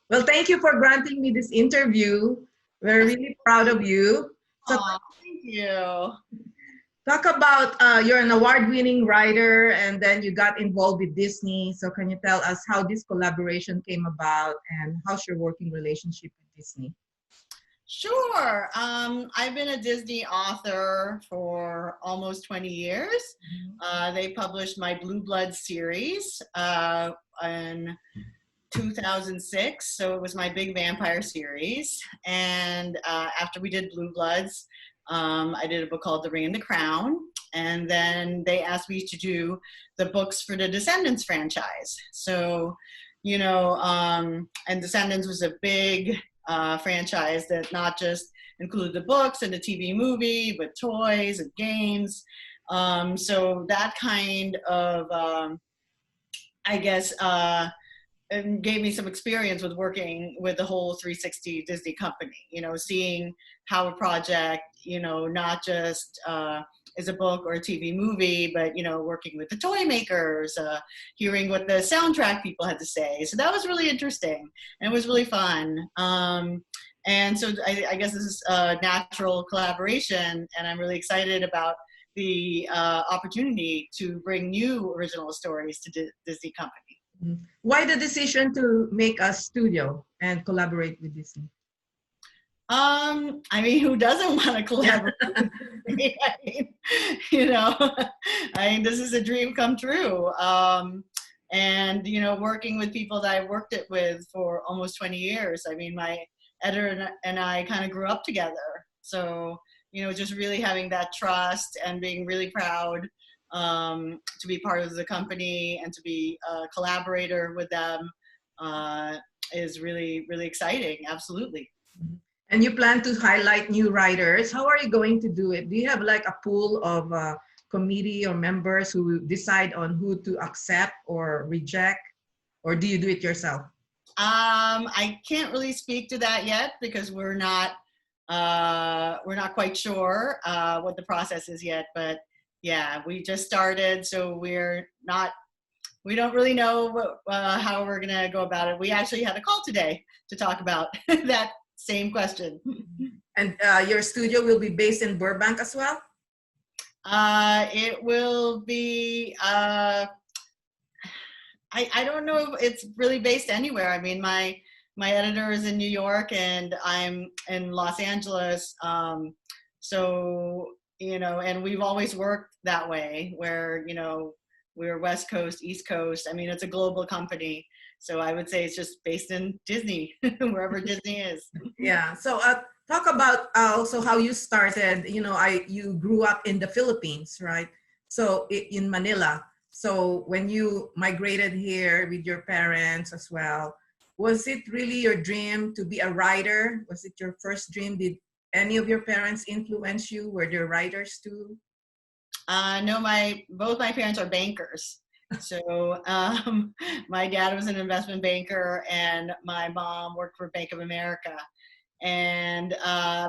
Well, thank you for granting me this interview. We're really proud of you. So Aw, thank you. talk about you're an award-winning writer, and then you got involved with Disney. So can you tell us how this collaboration came about, and how's your working relationship with Disney? Sure. I've been a Disney author for almost 20 years. They published my Blue Blood series in 2006. So it was my big vampire series. And after we did Blue Bloods, I did a book called The Ring and the Crown. And then they asked me to do the books for the Descendants franchise. So, and Descendants was a big franchise that not just included the books and the TV movie, but toys and games. So that kind of, I guess, and gave me some experience with working with the whole 360 Disney company, seeing how a project, not just is a book or a TV movie, but, working with the toy makers, hearing what the soundtrack people had to say. So that was really interesting and it was really fun. And so I guess this is a natural collaboration and I'm really excited about the opportunity to bring new original stories to Disney company. Why the decision to make a studio and collaborate with Disney? I mean, who doesn't want to collaborate? I mean, this is a dream come true. And, working with people that I worked it with for almost 20 years. I mean, my editor and I kind of grew up together. So, just really having that trust and being really proud to be part of the company and to be a collaborator with them is really, really exciting. Absolutely. And you plan to highlight new writers. How are you going to do it? Do you have like a pool of committee or members who decide on who to accept or reject? Or do you do it yourself? I can't really speak to that yet because we're not quite sure what the process is yet, but yeah, we just started, so we don't really know how we're gonna go about it. We actually had a call today to talk about that same question. And your studio will be based in Burbank as well? It will be, I don't know if it's really based anywhere. I mean, my editor is in New York and I'm in Los Angeles. So, and we've always worked that way where, we're West Coast, East Coast. I mean, it's a global company. So I would say it's just based in Disney, wherever Disney is. Yeah. So talk about also how you started. You grew up in the Philippines, right? So in Manila. So when you migrated here with your parents as well, was it really your dream to be a writer? Was it your first dream? Did any of your parents influence you? Were they writers too? No, both my parents are bankers. So my dad was an investment banker and my mom worked for Bank of America. And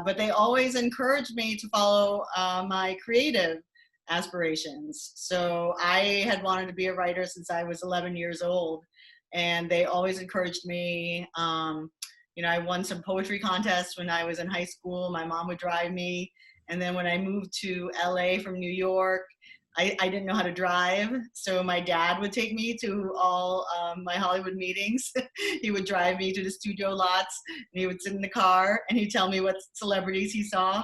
but they always encouraged me to follow my creative aspirations. So I had wanted to be a writer since I was 11 years old, and they always encouraged me. I won some poetry contests when I was in high school. My mom would drive me. And then when I moved to LA from New York, I didn't know how to drive. So my dad would take me to all my Hollywood meetings. He would drive me to the studio lots and he would sit in the car and he'd tell me what celebrities he saw.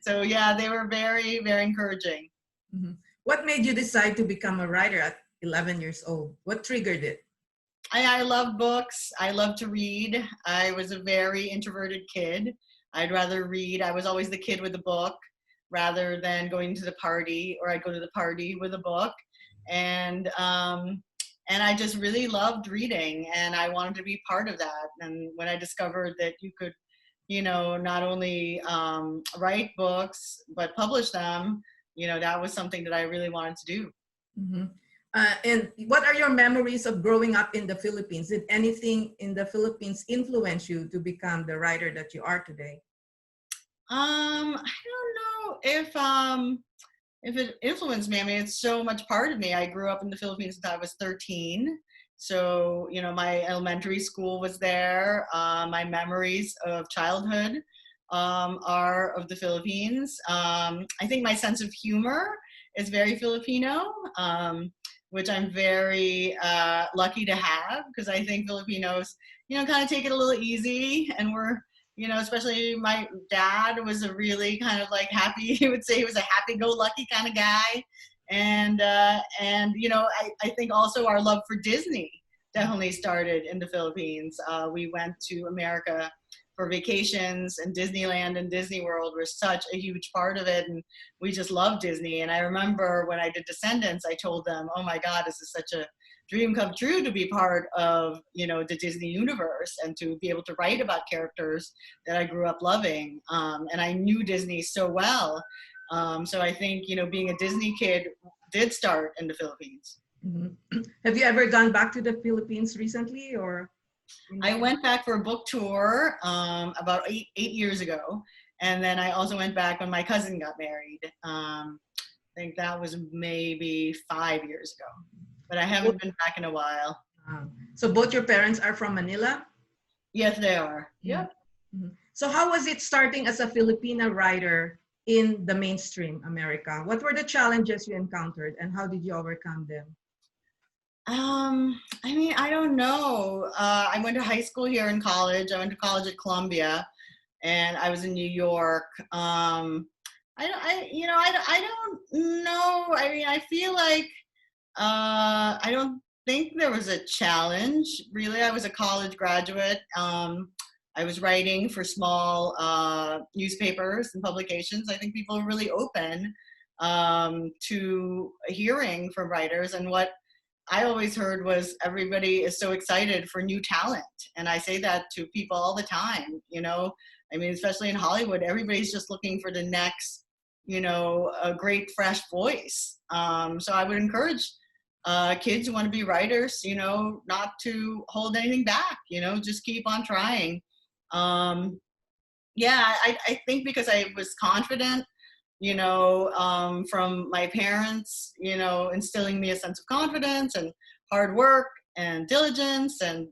So yeah, they were very, very encouraging. Mm-hmm. What made you decide to become a writer at 11 years old? What triggered it? I love books. I love to read. I was a very introverted kid. I'd rather read. I was always the kid with the book rather than going to the party, or I'd go to the party with a book. And I just really loved reading and I wanted to be part of that. And when I discovered that you could, not only write books, but publish them, that was something that I really wanted to do. Mm-hmm. And what are your memories of growing up in the Philippines? Did anything in the Philippines influence you to become the writer that you are today? I don't know if it influenced me. I mean, it's so much part of me. I grew up in the Philippines since I was 13. So, my elementary school was there. My memories of childhood are of the Philippines. I think my sense of humor is very Filipino, which I'm very lucky to have, because I think Filipinos, kind of take it a little easy, and we're, especially my dad was a really kind of like happy, he would say he was a happy-go-lucky kind of guy. And I think also our love for Disney definitely started in the Philippines. We went to America for vacations, and Disneyland and Disney World were such a huge part of it, and we just love Disney. And I remember when I did Descendants, I told them, oh my God, this is such a dream come true to be part of, the Disney universe, and to be able to write about characters that I grew up loving. And I knew Disney so well. So I think, being a Disney kid did start in the Philippines. Mm-hmm. Have you ever gone back to the Philippines recently, or? I went back for a book tour about eight years ago. And then I also went back when my cousin got married. I think that was maybe 5 years ago. But I haven't been back in a while. So both your parents are from Manila? Yes, they are. Yep. Mm-hmm. So how was it starting as a Filipina writer in the mainstream America? What were the challenges you encountered, and how did you overcome them? I don't know. I went to high school here in college. I went to college at Columbia, and I was in New York. I don't know. I feel like I don't think there was a challenge, really. I was a college graduate. I was writing for small newspapers and publications. I think people are really open to hearing from writers, and what I always heard was everybody is so excited for new talent. And I say that to people all the time, especially in Hollywood, everybody's just looking for the next, a great fresh voice. So I would encourage kids who want to be writers, not to hold anything back, just keep on trying. I think because I was confident, from my parents, instilling me a sense of confidence and hard work and diligence, and,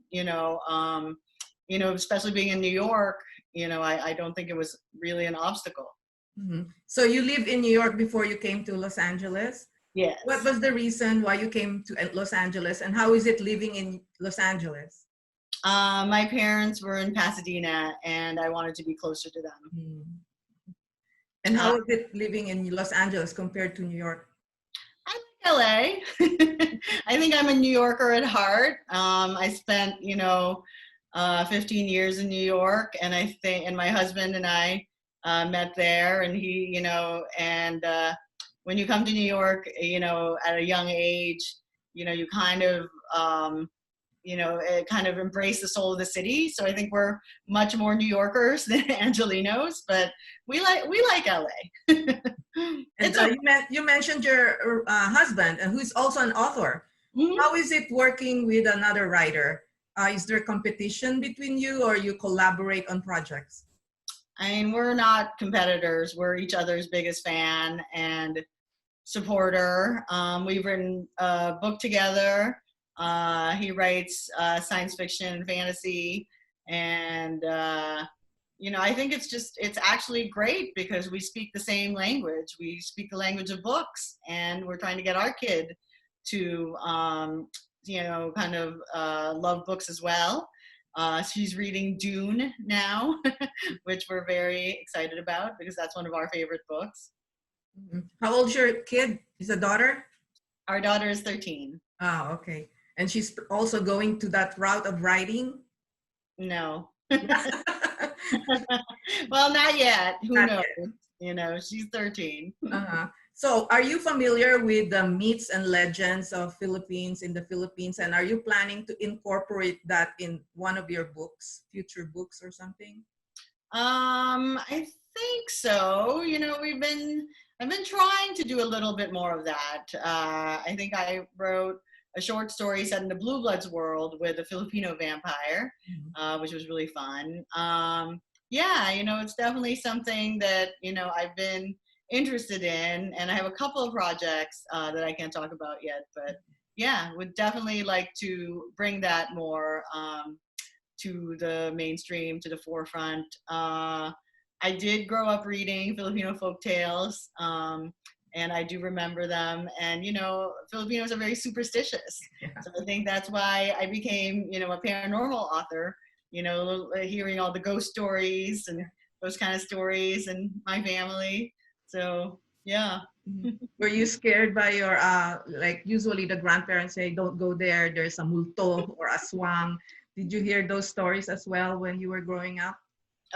especially being in New York, I don't think it was really an obstacle. Mm-hmm. So you lived in New York before you came to Los Angeles? Yes. What was the reason why you came to Los Angeles, and how is it living in Los Angeles? My parents were in Pasadena, and I wanted to be closer to them. Mm-hmm. And how is it living in Los Angeles compared to New York? I like LA. I think I'm a New Yorker at heart. I spent, 15 years in New York, and and my husband and I met there, and he, when you come to New York, at a young age, you kind of, it kind of embrace the soul of the city. So I think we're much more New Yorkers than Angelinos, but we like LA. And you mentioned your husband, who's also an author. Mm-hmm. How is it working with another writer? Is there competition between you, or you collaborate on projects? We're not competitors. We're each other's biggest fan and supporter. We've written a book together. He writes science fiction and fantasy, and I think it's actually great because we speak the same language. We speak the language of books, and we're trying to get our kid to kind of love books as well. She's reading Dune now, which we're very excited about because that's one of our favorite books. Mm-hmm. How old's your kid? Is a daughter? Our daughter is 13. Oh, okay. And she's also going to that route of writing? No. Well, not yet. Who knows? Yet. She's 13. Uh-huh. So are you familiar with the myths and legends of Philippines in the Philippines? And are you planning to incorporate that in one of your books, future books or something? I think so. I've been trying to do a little bit more of that. I think I wrote a short story set in the Blue Bloods world with a Filipino vampire, which was really fun. It's definitely something that, I've been interested in, and I have a couple of projects that I can't talk about yet, but yeah, would definitely like to bring that more to the mainstream, to the forefront. I did grow up reading Filipino folk tales, and I do remember them. And, Filipinos are very superstitious. Yeah. So I think that's why I became, a paranormal author, hearing all the ghost stories and those kind of stories and my family. So, yeah. Were you scared by your, like usually the grandparents say, don't go there, there's a multo or aswang. Did you hear those stories as well when you were growing up?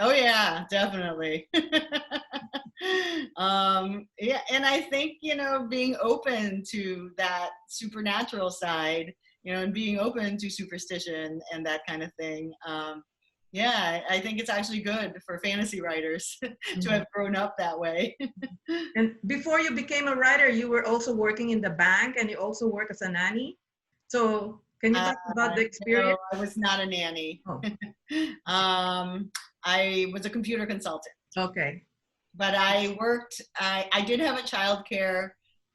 Oh yeah, definitely. Yeah, and I think, being open to that supernatural side, and being open to superstition and that kind of thing. Yeah, I think it's actually good for fantasy writers to have grown up that way. And before you became a writer, you were also working in the bank and you also work as a nanny. So can you talk about the No, experience? I was not a nanny. Oh, I was a computer consultant. okay. But I did have a childcare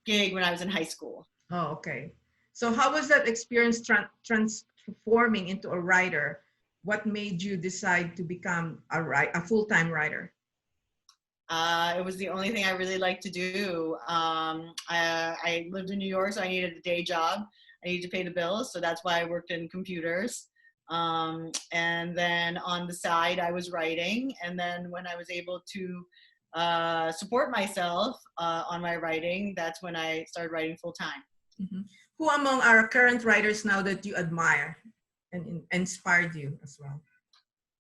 gig when I was in high school. Oh, okay. So how was that experience transforming into a writer? What made you decide to become a full-time writer? It was the only thing I really liked to do. I lived in New York, so I needed a day job. I needed to pay the bills, so that's why I worked in computers. And then on the side, I was writing. And then when I was able to support myself on my writing, that's when I started writing full time. Mm-hmm. Who among our current writers now that you admire and inspired you as well?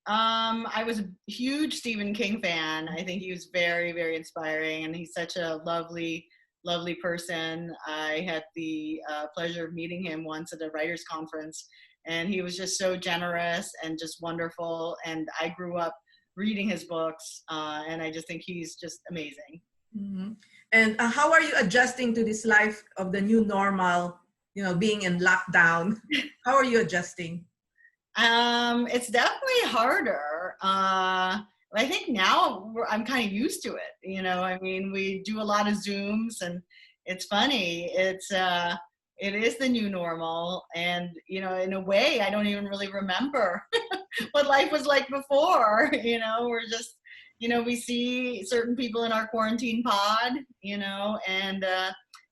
I was a huge Stephen King fan. I think he was very, very inspiring, and he's such a lovely, lovely person. I had the pleasure of meeting him once at a writers' conference, and he was just so generous and just wonderful. And I grew up reading his books, and I just think he's just amazing. Mm-hmm. And how are you adjusting to this life of the new normal, being in lockdown? How are you adjusting? It's definitely harder. I think now I'm kind of used to it. I mean, we do a lot of Zooms, and it's funny. It is the new normal, and in a way, I don't even really remember what life was like before. We're just, we see certain people in our quarantine pod,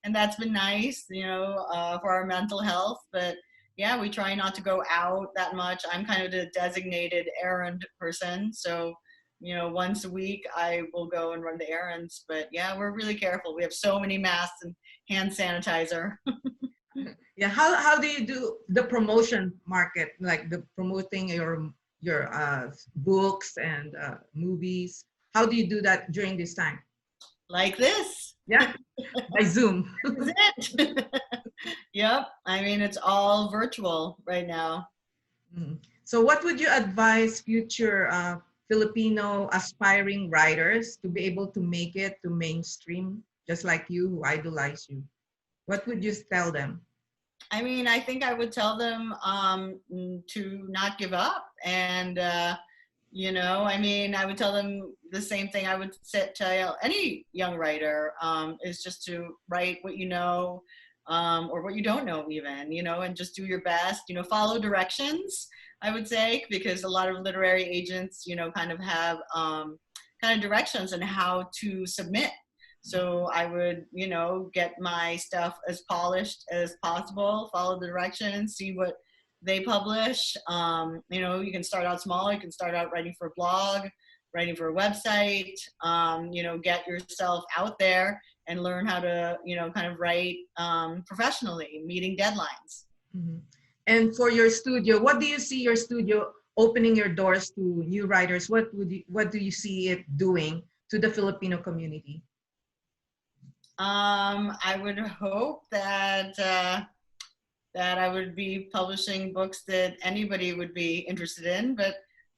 and that's been nice, for our mental health, but. Yeah, we try not to go out that much. I'm kind of the designated errand person. So, once a week I will go and run the errands. But yeah, we're really careful. We have so many masks and hand sanitizer. Yeah, how do you do the promotion market, like the promoting your books and movies? How do you do that during this time? Like this. Yeah, by Zoom. That's it. Yep. I mean, it's all virtual right now. So what would you advise future Filipino aspiring writers to be able to make it to mainstream, just like you who idolize you? What would you tell them? I mean, I think I would tell them to not give up. And, I mean, I would tell them the same thing I would tell any young writer is just to write what you know. Or what you don't know even, and just do your best, follow directions, I would say, because a lot of literary agents, kind of have kind of directions on how to submit. So I would, get my stuff as polished as possible, follow the directions, see what they publish. You can start out small, you can start out writing for a blog, writing for a website, get yourself out there and learn how to, kind of write professionally, meeting deadlines. Mm-hmm. And for your studio, what do you see your studio opening your doors to new writers? What do you see it doing to the Filipino community? I would hope that that I would be publishing books that anybody would be interested in, but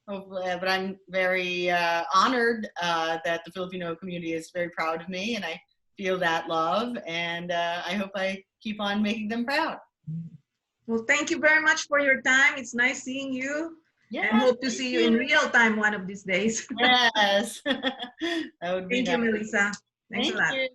hopefully, but I'm very honored that the Filipino community is very proud of me, and I feel that love, and I hope I keep on making them proud. Well, thank you very much for your time. It's nice seeing you. Yeah, and hope to see you in real time one of these days. Yes. That would be Thank you, nice. Melissa. Thanks a lot. Thank you.